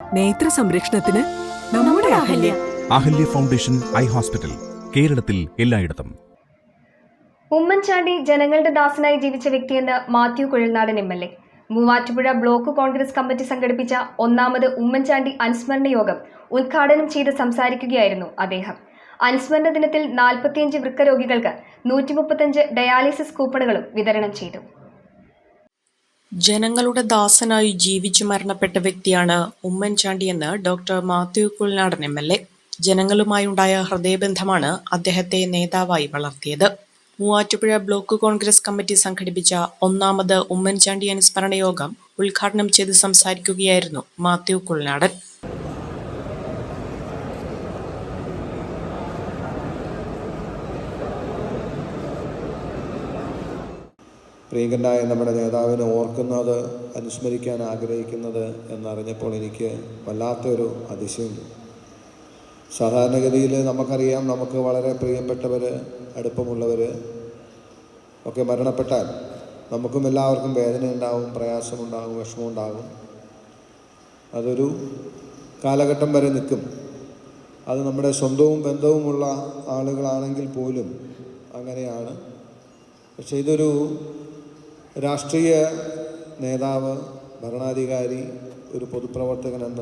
നേത്ര സംരക്ഷണത്തിന് നമ്മുടെ Ahalya. Ahalya foundation eye hospital, കേരളത്തിൽ എല്ലായിടത്തും. ഉമ്മൻചാണ്ടി ജനങ്ങളുടെ ദാസനായി ജീവിച്ച വ്യക്തിയെന്ന് Mathew Kuzhalnadan MLA. Muvattupuzha block Congress committee സംഘടിപ്പിച്ച 1ാമത് ഉമ്മൻചാണ്ടി അനുസ്മരണ യോഗം ഉദ്ഘാടനം ചെയ്ത് സംസാരിക്കുകയായിരുന്നു അദ്ദേഹം. അനുസ്മരണ ദിനത്തിൽ 45 വൃക്ക രോഗികൾക്ക് 135 ഡയാലിസിസ് കൂപ്പണുകളും വിതരണം ചെയ്തു. ജനങ്ങളുടെ ദാസനായി ജീവിച്ചു മരണപ്പെട്ട വ്യക്തിയാണ് ഉമ്മൻചാണ്ടിയെന്ന് ഡോക്ടർ മാത്യു കുഴൽനാടൻ MLA. ജനങ്ങളുമായുണ്ടായ ഹൃദയബന്ധമാണ് അദ്ദേഹത്തെ നേതാവായി വളർത്തിയത്. മൂവാറ്റുപുഴ ബ്ലോക്ക് കോൺഗ്രസ് കമ്മിറ്റി സംഘടിപ്പിച്ച 1ാമത് ഉമ്മൻചാണ്ടി അനുസ്മരണ യോഗം ഉദ്ഘാടനം ചെയ്ത് സംസാരിക്കുകയായിരുന്നു മാത്യു കുഴൽനാടൻ. പ്രിയങ്കരനായ നമ്മുടെ നേതാവിനെ ഓർക്കുന്നത്, അനുസ്മരിക്കാൻ ആഗ്രഹിക്കുന്നത് എന്നറിഞ്ഞപ്പോൾ എനിക്ക് വല്ലാത്തൊരു അതിശയമുണ്ട്. സാധാരണഗതിയിൽ നമുക്കറിയാം, നമുക്ക് വളരെ പ്രിയപ്പെട്ടവർ, അടുപ്പമുള്ളവർ ഒക്കെ മരണപ്പെട്ടാൽ നമുക്കും എല്ലാവർക്കും വേദനയുണ്ടാവും, പ്രയാസമുണ്ടാകും, വിഷമമുണ്ടാകും. അതൊരു കാലഘട്ടം വരെ നിൽക്കും. അത് നമ്മുടെ സ്വന്തവും ബന്ധവുമുള്ള ആളുകളാണെങ്കിൽ പോലും അങ്ങനെയാണ്. പക്ഷേ ഇതൊരു രാഷ്ട്രീയ നേതാവ്, ഭരണാധികാരി, ഒരു പൊതുപ്രവർത്തകൻ എന്ന